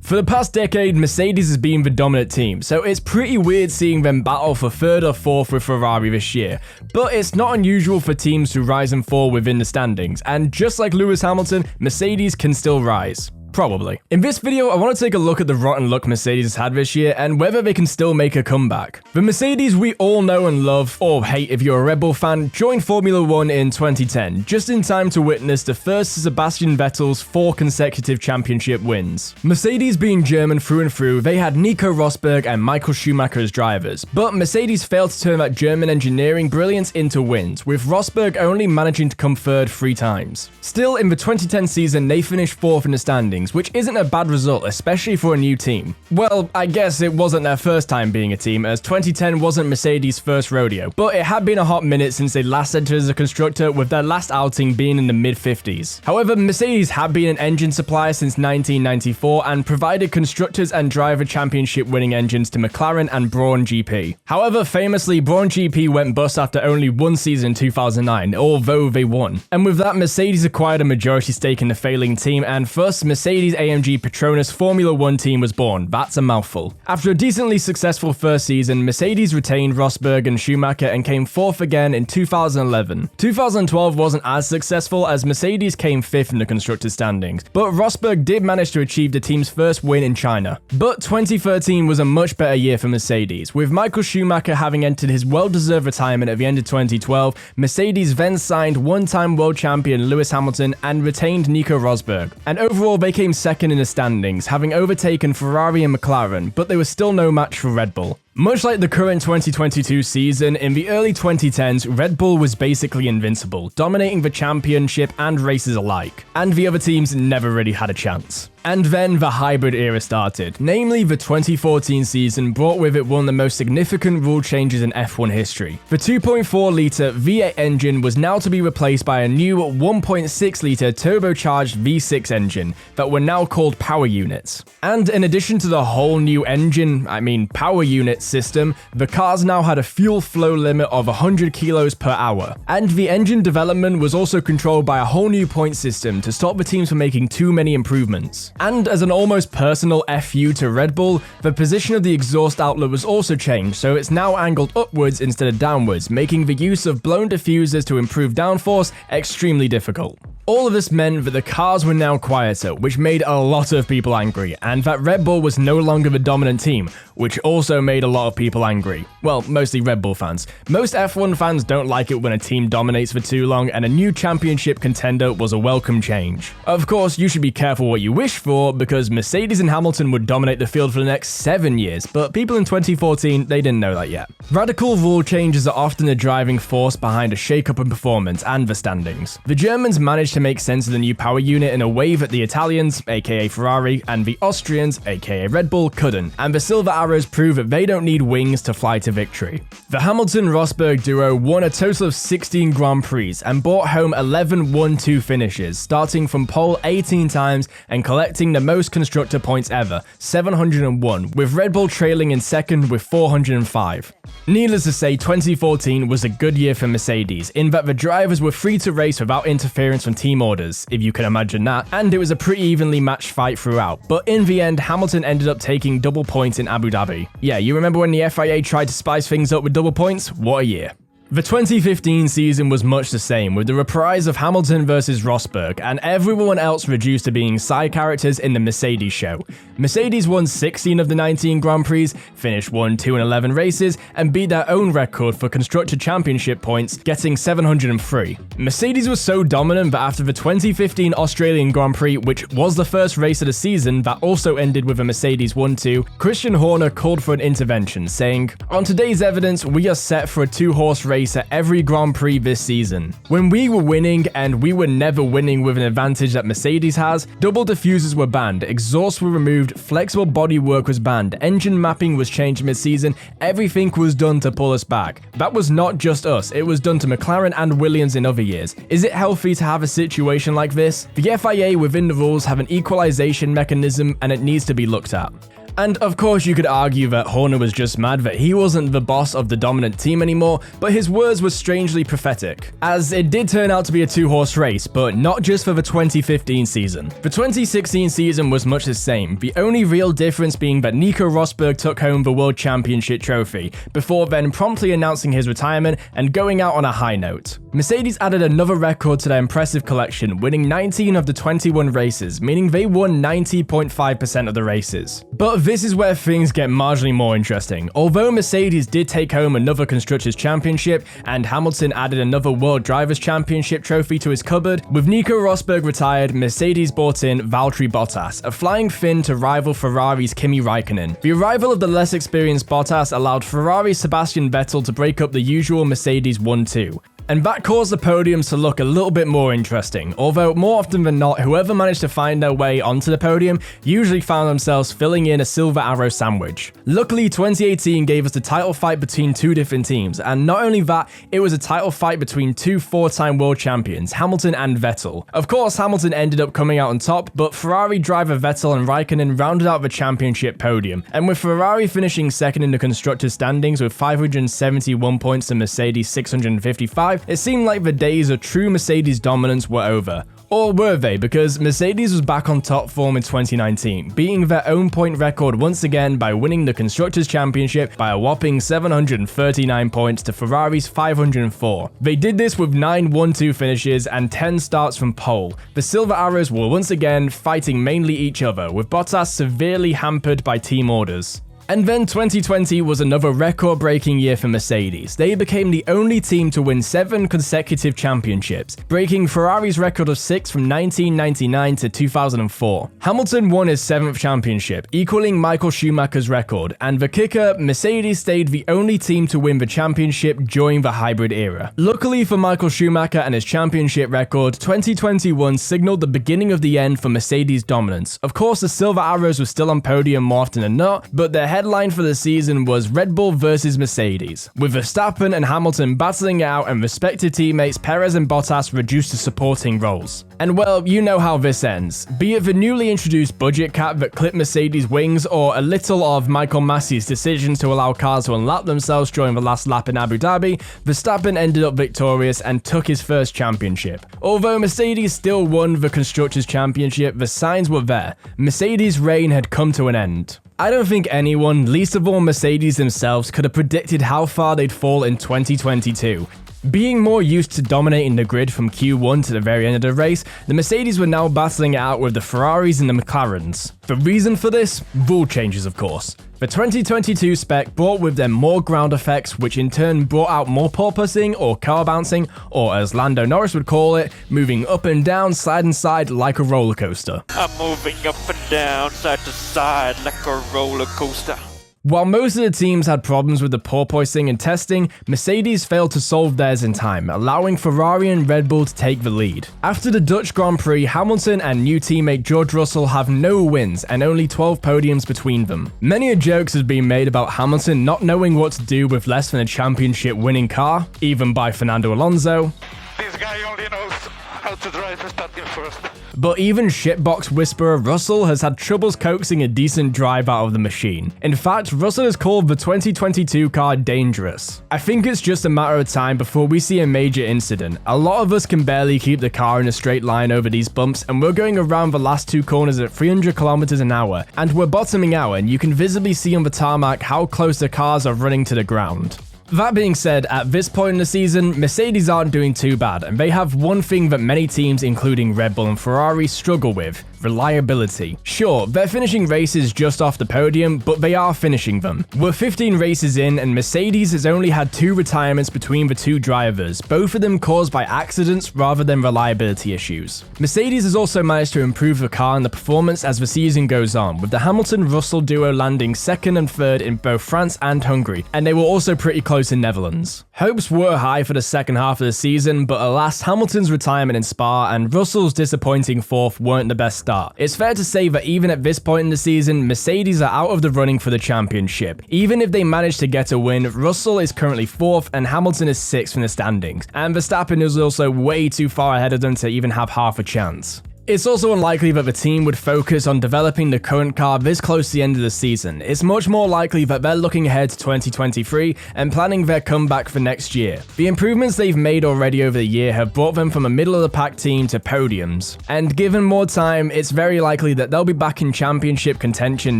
For the past decade, Mercedes has been the dominant team, so it's pretty weird seeing them battle for 3rd or 4th with Ferrari this year. But it's not unusual for teams to rise and fall within the standings, and just like Lewis Hamilton, Mercedes can still rise. Probably. In this video, I want to take a look at the rotten luck Mercedes has had this year and whether they can still make a comeback. The Mercedes we all know and love, or hate if you're a Red Bull fan, joined Formula 1 in 2010, just in time to witness the first of Sebastian Vettel's 4 consecutive championship wins. Mercedes being German through and through, they had Nico Rosberg and Michael Schumacher as drivers, but Mercedes failed to turn that German engineering brilliance into wins, with Rosberg only managing to come 3rd 3 times. Still, in the 2010 season, they finished 4th in the standings, which isn't a bad result, especially for a new team. Well, I guess it wasn't their first time being a team, as 2010 wasn't Mercedes' first rodeo, but it had been a hot minute since they last entered as a constructor, with their last outing being in the mid-50s. However, Mercedes had been an engine supplier since 1994 and provided constructors and driver championship winning engines to McLaren and Brawn GP. However, famously, Brawn GP went bust after only 1 season in 2009, although they won. And with that, Mercedes acquired a majority stake in the failing team, and thus Mercedes-AMG Petronas Formula 1 team was born. That's a mouthful. After a decently successful first season, Mercedes retained Rosberg and Schumacher and came 4th again in 2011. 2012 wasn't as successful as Mercedes came 5th in the constructors standings, but Rosberg did manage to achieve the team's first win in China. But 2013 was a much better year for Mercedes, with Michael Schumacher having entered his well-deserved retirement at the end of 2012. Mercedes then signed one-time world champion Lewis Hamilton and retained Nico Rosberg. And overall, they came 2nd in the standings, having overtaken Ferrari and McLaren, but they were still no match for Red Bull. Much like the current 2022 season, in the early 2010s, Red Bull was basically invincible, dominating the championship and races alike, and the other teams never really had a chance. And then the hybrid era started, namely the 2014 season brought with it one of the most significant rule changes in F1 history. The 2.4-litre V8 engine was now to be replaced by a new 1.6-litre turbocharged V6 engine that were now called power units. And in addition to the whole new power unit system, the cars now had a fuel flow limit of 100 kilos per hour. And the engine development was also controlled by a whole new point system to stop the teams from making too many improvements. And as an almost personal FU to Red Bull, the position of the exhaust outlet was also changed, so it's now angled upwards instead of downwards, making the use of blown diffusers to improve downforce extremely difficult. All of this meant that the cars were now quieter, which made a lot of people angry, and that Red Bull was no longer the dominant team, which also made a lot of people angry. Well, mostly Red Bull fans. Most F1 fans don't like it when a team dominates for too long, and a new championship contender was a welcome change. Of course, you should be careful what you wish for, because Mercedes and Hamilton would dominate the field for the next 7 years, but people in 2014, they didn't know that yet. Radical rule changes are often the driving force behind a shake-up in performance and the standings. The Germans managed to make sense of the new power unit in a way that the Italians, aka Ferrari, and the Austrians, aka Red Bull, couldn't, and the Silver Arrows prove that they don't need wings to fly to victory. The Hamilton-Rosberg duo won a total of 16 Grand Prix and brought home 11 1-2 finishes, starting from pole 18 times and collecting the most constructor points ever, 701, with Red Bull trailing in 2nd with 405. Needless to say, 2014 was a good year for Mercedes, in that the drivers were free to race without interference from team orders, if you can imagine that, and it was a pretty evenly matched fight throughout, but in the end, Hamilton ended up taking double points in Abu Dhabi. Yeah, you remember when the FIA tried to spice things up with double points? What a year. The 2015 season was much the same, with the reprise of Hamilton versus Rosberg, and everyone else reduced to being side characters in the Mercedes show. Mercedes won 16 of the 19 Grand Prix, finished 1, 2, and 11 races, and beat their own record for Constructor Championship points, getting 703. Mercedes was so dominant that after the 2015 Australian Grand Prix, which was the first race of the season that also ended with a Mercedes 1-2, Christian Horner called for an intervention, saying, "On today's evidence, we are set for a 2-horse race at every Grand Prix this season. When we were winning, and we were never winning with an advantage that Mercedes has, double diffusers were banned, exhausts were removed, flexible bodywork was banned, engine mapping was changed mid-season, everything was done to pull us back. That was not just us, it was done to McLaren and Williams in other years. Is it healthy to have a situation like this? The FIA within the rules have an equalization mechanism and it needs to be looked at." And of course you could argue that Horner was just mad that he wasn't the boss of the dominant team anymore, but his words were strangely prophetic, as it did turn out to be a two-horse race, but not just for the 2015 season. The 2016 season was much the same, the only real difference being that Nico Rosberg took home the World Championship trophy, before then promptly announcing his retirement and going out on a high note. Mercedes added another record to their impressive collection, winning 19 of the 21 races, meaning they won 90.5% of the races. But this is where things get marginally more interesting. Although Mercedes did take home another Constructors' Championship, and Hamilton added another World Drivers' Championship trophy to his cupboard, with Nico Rosberg retired, Mercedes brought in Valtteri Bottas, a flying Finn to rival Ferrari's Kimi Raikkonen. The arrival of the less experienced Bottas allowed Ferrari's Sebastian Vettel to break up the usual Mercedes 1-2. And that caused the podiums to look a little bit more interesting, although more often than not, whoever managed to find their way onto the podium usually found themselves filling in a silver arrow sandwich. Luckily, 2018 gave us the title fight between two different teams, and not only that, it was a title fight between two four-time world champions, Hamilton and Vettel. Of course, Hamilton ended up coming out on top, but Ferrari driver Vettel and Raikkonen rounded out the championship podium, and with Ferrari finishing second in the Constructors' standings with 571 points and Mercedes 655, it seemed like the days of true Mercedes dominance were over. Or were they? Because Mercedes was back on top form in 2019, beating their own point record once again by winning the Constructors' Championship by a whopping 739 points to Ferrari's 504. They did this with 9 1-2 finishes and 10 starts from pole. The Silver Arrows were once again fighting mainly each other, with Bottas severely hampered by team orders. And then 2020 was another record-breaking year for Mercedes. They became the only team to win 7 consecutive championships, breaking Ferrari's record of 6 from 1999 to 2004. Hamilton won his 7th championship, equaling Michael Schumacher's record, and the kicker, Mercedes stayed the only team to win the championship during the hybrid era. Luckily for Michael Schumacher and his championship record, 2021 signaled the beginning of the end for Mercedes' dominance. Of course, the Silver Arrows were still on podium more often than not, but their headline for the season was Red Bull versus Mercedes, with Verstappen and Hamilton battling it out and respective teammates Perez and Bottas reduced to supporting roles. And well, you know how this ends. Be it the newly introduced budget cap that clipped Mercedes' wings, or a little of Michael Massey's decisions to allow cars to unlap themselves during the last lap in Abu Dhabi, Verstappen ended up victorious and took his first championship. Although Mercedes still won the Constructors' Championship, the signs were there. Mercedes' reign had come to an end. I don't think anyone, least of all Mercedes themselves, could have predicted how far they'd fall in 2022. Being more used to dominating the grid from Q1 to the very end of the race, the Mercedes were now battling it out with the Ferraris and the McLarens. The reason for this? Rule changes, of course. The 2022 spec brought with them more ground effects, which in turn brought out more porpoising or car bouncing, or as Lando Norris would call it, moving up and down, side and side like a roller coaster. I'm moving up and down, side to side like a roller coaster. While most of the teams had problems with the porpoising and testing, Mercedes failed to solve theirs in time, allowing Ferrari and Red Bull to take the lead. After the Dutch Grand Prix, Hamilton and new teammate George Russell have no wins and only 12 podiums between them. Many a jokes has been made about Hamilton not knowing what to do with less than a championship-winning car, even by Fernando Alonso. This guy only knows how to drive Verstappen first. But even shitbox whisperer Russell has had troubles coaxing a decent drive out of the machine. In fact, Russell has called the 2022 car dangerous. I think it's just a matter of time before we see a major incident. A lot of us can barely keep the car in a straight line over these bumps, and we're going around the last 2 corners at 300 kilometers an hour, and we're bottoming out, and you can visibly see on the tarmac how close the cars are running to the ground. That being said, at this point in the season, Mercedes aren't doing too bad, and they have one thing that many teams, including Red Bull and Ferrari, struggle with: reliability. Sure, they're finishing races just off the podium, but they are finishing them. We're 15 races in, and Mercedes has only had 2 retirements between the 2 drivers, both of them caused by accidents rather than reliability issues. Mercedes has also managed to improve the car and the performance as the season goes on, with the Hamilton-Russell duo landing 2nd and 3rd in both France and Hungary, and they were also pretty close in Netherlands. Hopes were high for the second half of the season, but alas, Hamilton's retirement in Spa and Russell's disappointing 4th weren't the best start. It's fair to say that even at this point in the season, Mercedes are out of the running for the championship. Even if they manage to get a win, Russell is currently 4th and Hamilton is 6th in the standings, and Verstappen is also way too far ahead of them to even have half a chance. It's also unlikely that the team would focus on developing the current car this close to the end of the season. It's much more likely that they're looking ahead to 2023 and planning their comeback for next year. The improvements they've made already over the year have brought them from a middle-of-the-pack team to podiums, and given more time, it's very likely that they'll be back in championship contention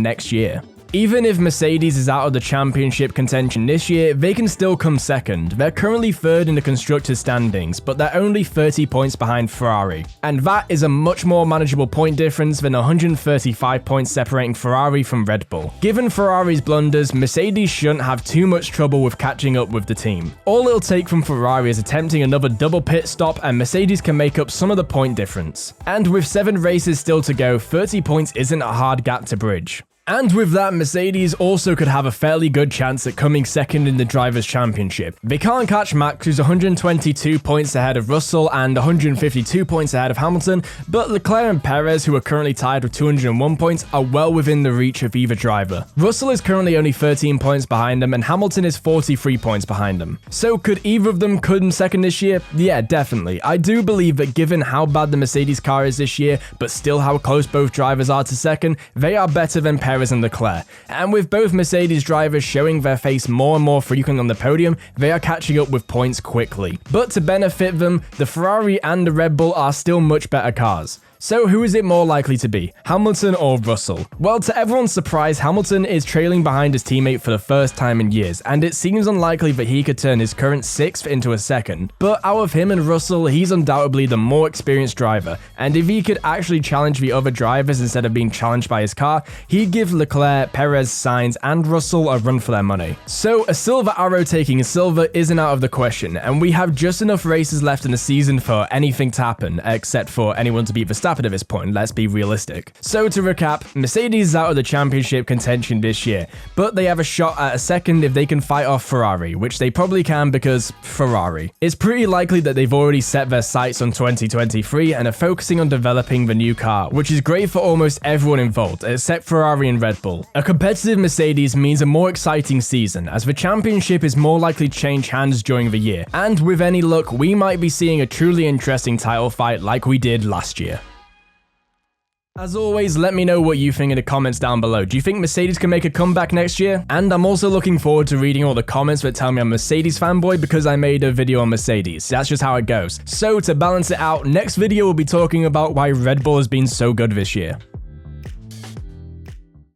next year. Even if Mercedes is out of the championship contention this year, they can still come second. They're currently third in the Constructors standings, but they're only 30 points behind Ferrari. And that is a much more manageable point difference than 135 points separating Ferrari from Red Bull. Given Ferrari's blunders, Mercedes shouldn't have too much trouble with catching up with the team. All it'll take from Ferrari is attempting another double pit stop, and Mercedes can make up some of the point difference. And with 7 races still to go, 30 points isn't a hard gap to bridge. And with that, Mercedes also could have a fairly good chance at coming second in the Drivers' Championship. They can't catch Max, who's 122 points ahead of Russell and 152 points ahead of Hamilton, but Leclerc and Perez, who are currently tied with 201 points, are well within the reach of either driver. Russell is currently only 13 points behind them, and Hamilton is 43 points behind them. So could either of them come second this year? Yeah, definitely. I do believe that given how bad the Mercedes car is this year, but still how close both drivers are to second, they are better than Perez and Leclerc. And with both Mercedes drivers showing their face more and more frequently on the podium, they are catching up with points quickly. But to benefit them, the Ferrari and the Red Bull are still much better cars. So who is it more likely to be, Hamilton or Russell? Well, to everyone's surprise, Hamilton is trailing behind his teammate for the first time in years, and it seems unlikely that he could turn his current 6th into a 2nd. But out of him and Russell, he's undoubtedly the more experienced driver, and if he could actually challenge the other drivers instead of being challenged by his car, he'd give Leclerc, Perez, Sainz, and Russell a run for their money. So a silver arrow taking silver isn't out of the question, and we have just enough races left in the season for anything to happen, except for anyone to beat Verstappen at this point, let's be realistic. So to recap, Mercedes is out of the championship contention this year, but they have a shot at a second if they can fight off Ferrari, which they probably can because Ferrari. It's pretty likely that they've already set their sights on 2023 and are focusing on developing the new car, which is great for almost everyone involved, except Ferrari and Red Bull. A competitive Mercedes means a more exciting season, as the championship is more likely to change hands during the year, and with any luck, we might be seeing a truly interesting title fight like we did last year. As always, let me know what you think in the comments down below. Do you think Mercedes can make a comeback next year? And I'm also looking forward to reading all the comments that tell me I'm a Mercedes fanboy because I made a video on Mercedes. That's just how it goes. So to balance it out, next video we'll be talking about why Red Bull has been so good this year.